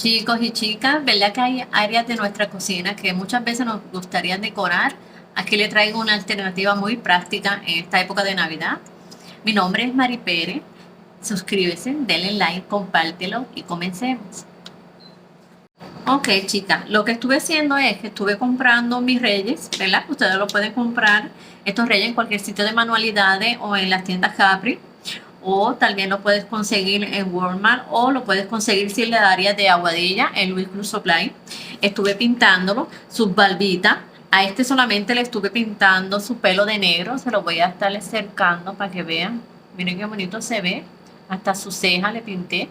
Chicos y chicas, ¿verdad que hay áreas de nuestra cocina que muchas veces nos gustaría decorar? Aquí le traigo una alternativa muy práctica en esta época de Navidad. Mi nombre es Mari Pérez. Suscríbese, denle like, compártelo y comencemos. Ok, chicas, lo que estuve haciendo es que estuve comprando mis reyes, ¿verdad? Ustedes lo pueden comprar, estos reyes en cualquier sitio de manualidades o en las tiendas Capri, o también lo puedes conseguir en Walmart o lo puedes conseguir si le daría de Aguadilla en Louis Cruz Supply. Estuve pintándolo, sus barbitas. A este solamente le estuve pintando su pelo de negro, se lo voy a estar acercando para que vean. Miren qué bonito se ve, hasta su ceja le pinté.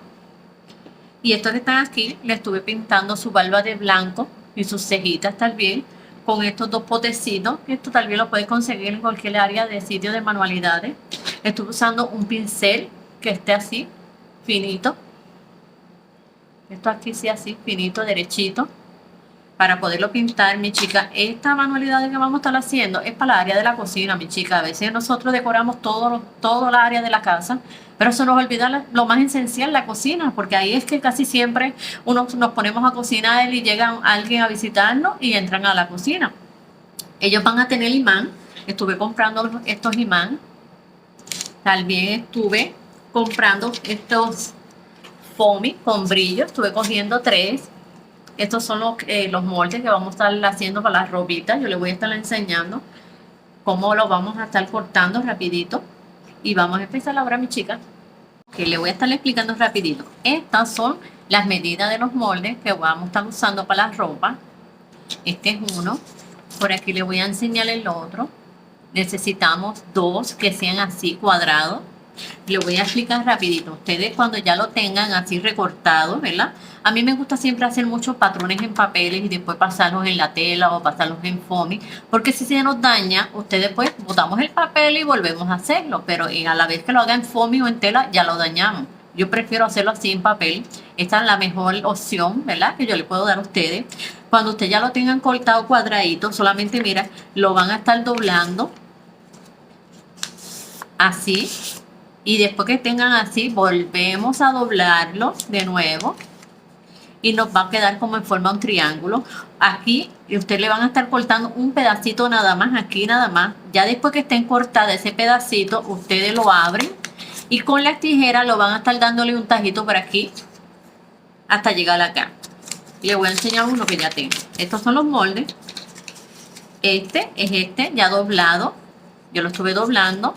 Y estos que están aquí, le estuve pintando su barba de blanco y sus cejitas también con estos dos potecitos. Esto tal vez lo puedes conseguir en cualquier área de sitio de manualidades. Estuve usando un pincel que esté así, finito. Esto aquí sí así, finito, derechito. Para poderlo pintar, mi chica, esta manualidad que vamos a estar haciendo es para la área de la cocina, mi chica. A veces nosotros decoramos todo la área de la casa, pero se nos olvida lo más esencial, la cocina, porque ahí es que casi siempre nos ponemos a cocinar y llega alguien a visitarnos y entran a la cocina. Ellos van a tener imán. Estuve comprando estos imán. También estuve comprando estos foamy con brillo. Estuve cogiendo 3. Estos son los moldes que vamos a estar haciendo para las ropitas. Yo les voy a estar enseñando cómo lo vamos a estar cortando rapidito. Y vamos a empezar ahora, mi chica. Que le voy a estar explicando rapidito. Estas son las medidas de los moldes que vamos a estar usando para las ropas. Este es uno. Por aquí le voy a enseñar el otro. Necesitamos 2 que sean así cuadrados. Le voy a explicar rapidito. Ustedes cuando ya lo tengan así recortado, ¿verdad? A mí me gusta siempre hacer muchos patrones en papeles y después pasarlos en la tela o pasarlos en foamy, porque si se nos daña, ustedes pues botamos el papel y volvemos a hacerlo, pero a la vez que lo haga en foamy o en tela ya lo dañamos. Yo prefiero hacerlo así en papel. Esta es la mejor opción, ¿verdad? Que yo le puedo dar a ustedes. Cuando ustedes ya lo tengan cortado cuadradito, solamente mira, lo van a estar doblando así. Y después que tengan así, volvemos a doblarlo de nuevo. Y nos va a quedar como en forma de un triángulo. Aquí, y ustedes le van a estar cortando un pedacito nada más, aquí nada más. Ya después que estén cortadas ese pedacito, ustedes lo abren. Y con las tijeras lo van a estar dándole un tajito por aquí. Hasta llegar acá. Les voy a enseñar uno que ya tengo. Estos son los moldes. Este es ya doblado. Yo lo estuve doblando.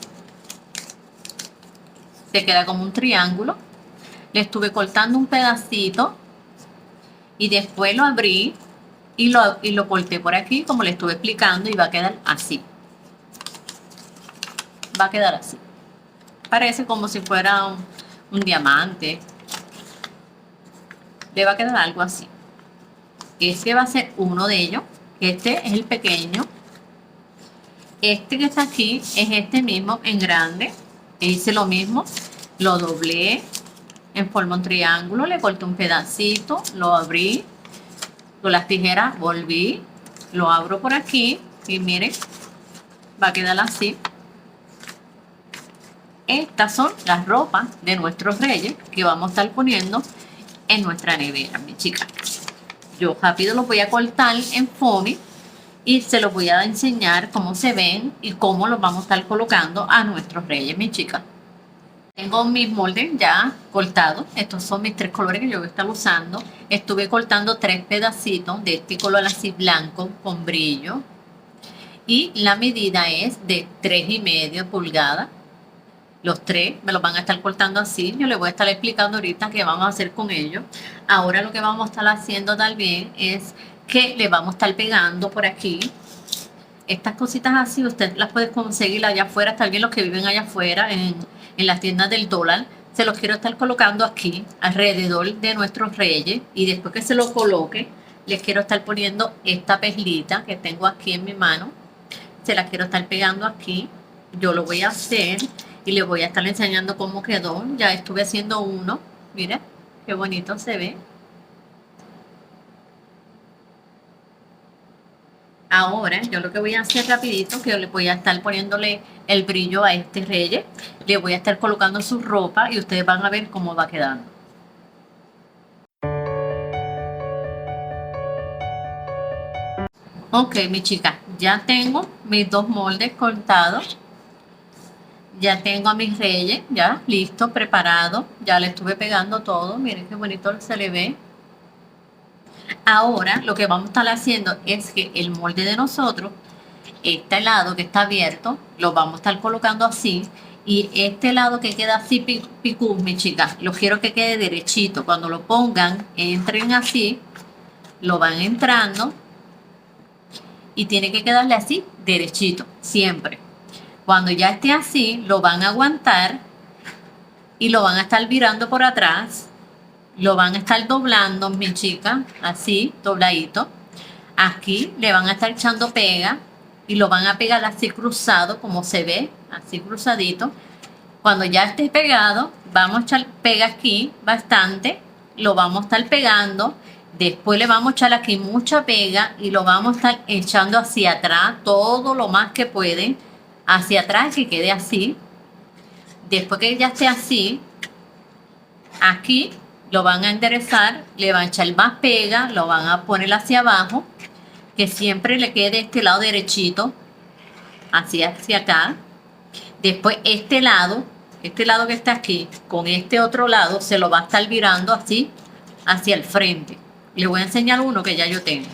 Se queda como un triángulo. Le estuve cortando un pedacito y después lo abrí y lo corté por aquí como le estuve explicando y va a quedar así. Va a quedar así. Parece como si fuera un diamante. Le va a quedar algo así. Este va a ser uno de ellos. Este es el pequeño. Este que está aquí es este mismo en grande. Hice lo mismo. Lo doblé en forma de un triángulo, le corté un pedacito, lo abrí, con las tijeras volví, lo abro por aquí y miren, va a quedar así. Estas son las ropas de nuestros reyes que vamos a estar poniendo en nuestra nevera, mi chica. Yo rápido los voy a cortar en foamy y se los voy a enseñar cómo se ven y cómo los vamos a estar colocando a nuestros reyes, mi chica. Tengo mis moldes ya cortados. Estos son mis 3 colores que yo voy a estar usando. Estuve cortando 3 pedacitos de este color así blanco con brillo. Y la medida es de 3,5 pulgadas. Los 3 me los van a estar cortando así. Yo les voy a estar explicando ahorita qué vamos a hacer con ellos. Ahora lo que vamos a estar haciendo también es que le vamos a estar pegando por aquí. Estas cositas así usted las puede conseguir allá afuera, también los que viven allá afuera en las tiendas del dólar. Se los quiero estar colocando aquí alrededor de nuestros reyes y después que se lo coloque les quiero estar poniendo esta perlita que tengo aquí en mi mano. Se la quiero estar pegando aquí. Yo lo voy a hacer y les voy a estar enseñando cómo quedó. Ya estuve haciendo uno. Mira qué bonito se ve. Ahora yo lo que voy a hacer rapidito, que yo le voy a estar poniéndole el brillo a este rey, le voy a estar colocando su ropa y ustedes van a ver cómo va quedando. Ok, mi chica, ya tengo mis dos moldes cortados. Ya tengo a mis reyes, ya listo, preparado. Ya le estuve pegando todo. Miren qué bonito se le ve. Ahora lo que vamos a estar haciendo es que el molde de nosotros, este lado que está abierto, lo vamos a estar colocando así. Y este lado que queda así picú, mi chica, lo quiero que quede derechito. Cuando lo pongan, entren así, lo van entrando y tiene que quedarle así, derechito, siempre. Cuando ya esté así, lo van a aguantar y lo van a estar virando por atrás. Lo van a estar doblando, mi chica, así, dobladito. Aquí le van a estar echando pega y lo van a pegar así cruzado, como se ve, así cruzadito. Cuando ya esté pegado, vamos a echar pega aquí bastante, lo vamos a estar pegando. Después le vamos a echar aquí mucha pega y lo vamos a estar echando hacia atrás, todo lo más que pueden, hacia atrás, que quede así. Después que ya esté así, aquí lo van a enderezar, le van a echar más pega, lo van a poner hacia abajo, que siempre le quede este lado derechito, hacia acá. Después este lado que está aquí, con este otro lado, se lo va a estar virando así, hacia el frente. Le voy a enseñar uno que ya yo tengo.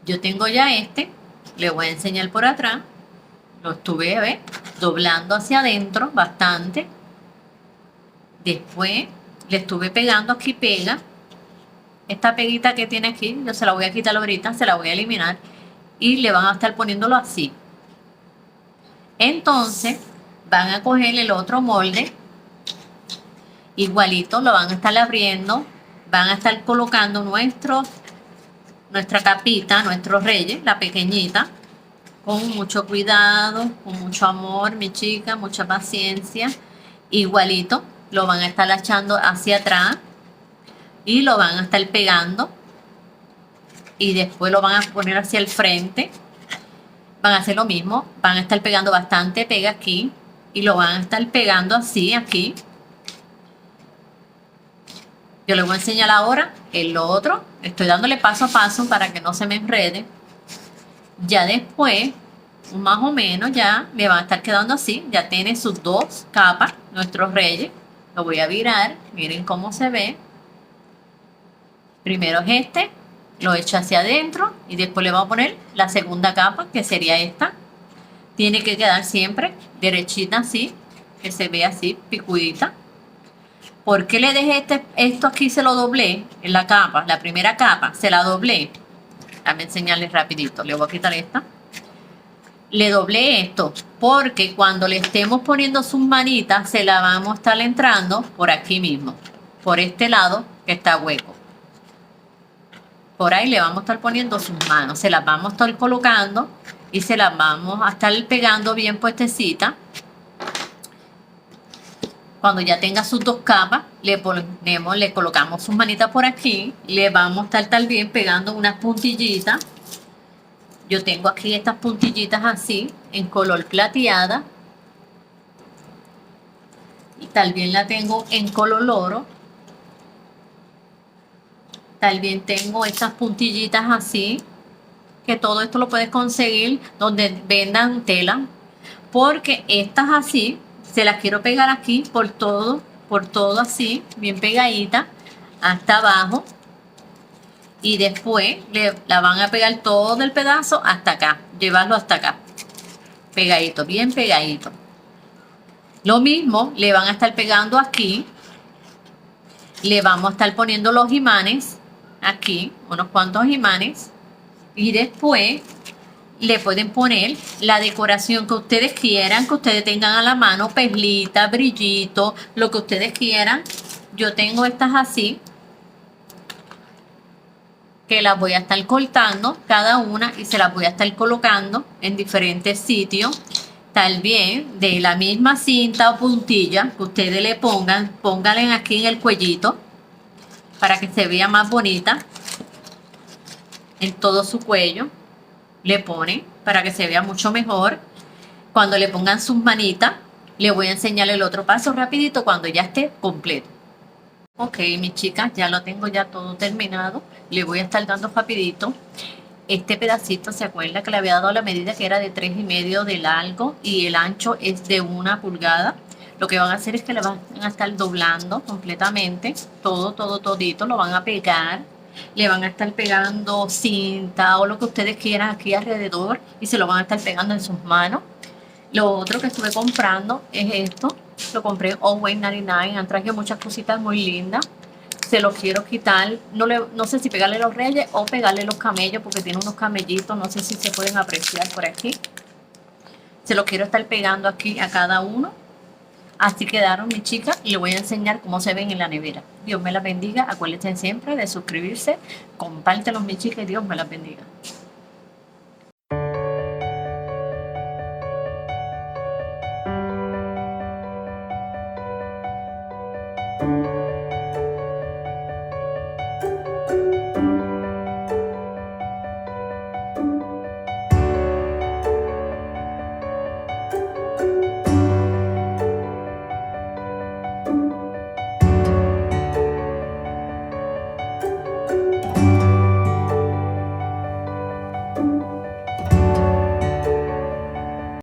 Yo tengo ya este, le voy a enseñar por atrás. Lo estuve, ¿ves? Doblando hacia adentro bastante. Después le estuve pegando aquí pega. Esta peguita que tiene aquí, yo se la voy a quitar ahorita, se la voy a eliminar. Y le van a estar poniéndolo así. Entonces van a coger el otro molde. Igualito, lo van a estar abriendo. Van a estar colocando nuestra capita, nuestros reyes, la pequeñita. Con mucho cuidado, con mucho amor, mi chica, mucha paciencia. Igualito, lo van a estar echando hacia atrás y lo van a estar pegando y después lo van a poner hacia el frente. Van a hacer lo mismo, van a estar pegando bastante pega aquí y lo van a estar pegando así aquí. Yo les voy a enseñar ahora el otro. Estoy dándole paso a paso para que no se me enrede. Ya después, más o menos ya le van a estar quedando así. Ya tiene sus dos capas, nuestros reyes. Lo voy a virar, miren cómo se ve. Primero es este, lo echo hacia adentro y después le vamos a poner la segunda capa, que sería esta. Tiene que quedar siempre derechita así, que se vea así, picudita. ¿Por qué le dejé esto aquí? Se lo doblé en la capa, la primera capa, se la doblé. Déjame enseñarles rapidito, le voy a quitar esta. Le doblé esto porque cuando le estemos poniendo sus manitas, se la vamos a estar entrando por aquí mismo, por este lado que está hueco. Por ahí le vamos a estar poniendo sus manos, se las vamos a estar colocando y se las vamos a estar pegando bien puestecita. Cuando ya tenga sus dos capas, le colocamos sus manitas por aquí, le vamos a estar bien pegando unas puntillitas. Yo tengo aquí estas puntillitas así, en color plateada. Y también la tengo en color oro. También tengo estas puntillitas así, que todo esto lo puedes conseguir donde vendan tela. Porque estas así, se las quiero pegar aquí por todo así, bien pegadita, hasta abajo. Y después la van a pegar todo el pedazo hasta acá, llevarlo hasta acá, pegadito, bien pegadito. Lo mismo le van a estar pegando aquí, le vamos a estar poniendo los imanes aquí, unos cuantos imanes, y después le pueden poner la decoración que ustedes quieran, que ustedes tengan a la mano, perlita, brillito, lo que ustedes quieran. Yo tengo estas así, que las voy a estar cortando cada una y se las voy a estar colocando en diferentes sitios. También de la misma cinta o puntilla que ustedes le pongan, pónganle aquí en el cuellito para que se vea más bonita. En todo su cuello le ponen para que se vea mucho mejor. Cuando le pongan sus manitas, le voy a enseñar el otro paso rapidito cuando ya esté completo. Ok, mis chicas, ya lo tengo ya todo terminado. Le voy a estar dando rapidito. Este pedacito, ¿se acuerda que le había dado la medida que era de 3,5 de largo y el ancho es de 1 pulgada? Lo que van a hacer es que le van a estar doblando completamente, todo, todito, lo van a pegar. Le van a estar pegando cinta o lo que ustedes quieran aquí alrededor y se lo van a estar pegando en sus manos. Lo otro que estuve comprando es esto. Lo compré en Always 99. Han traído muchas cositas muy lindas. Se los quiero quitar. No sé si pegarle los reyes o pegarle los camellos porque tiene unos camellitos. No sé si se pueden apreciar por aquí. Se los quiero estar pegando aquí a cada uno. Así quedaron mis chicas y les voy a enseñar cómo se ven en la nevera. Dios me las bendiga. Acuérdense siempre de suscribirse. Compártelos mis chicas y Dios me las bendiga.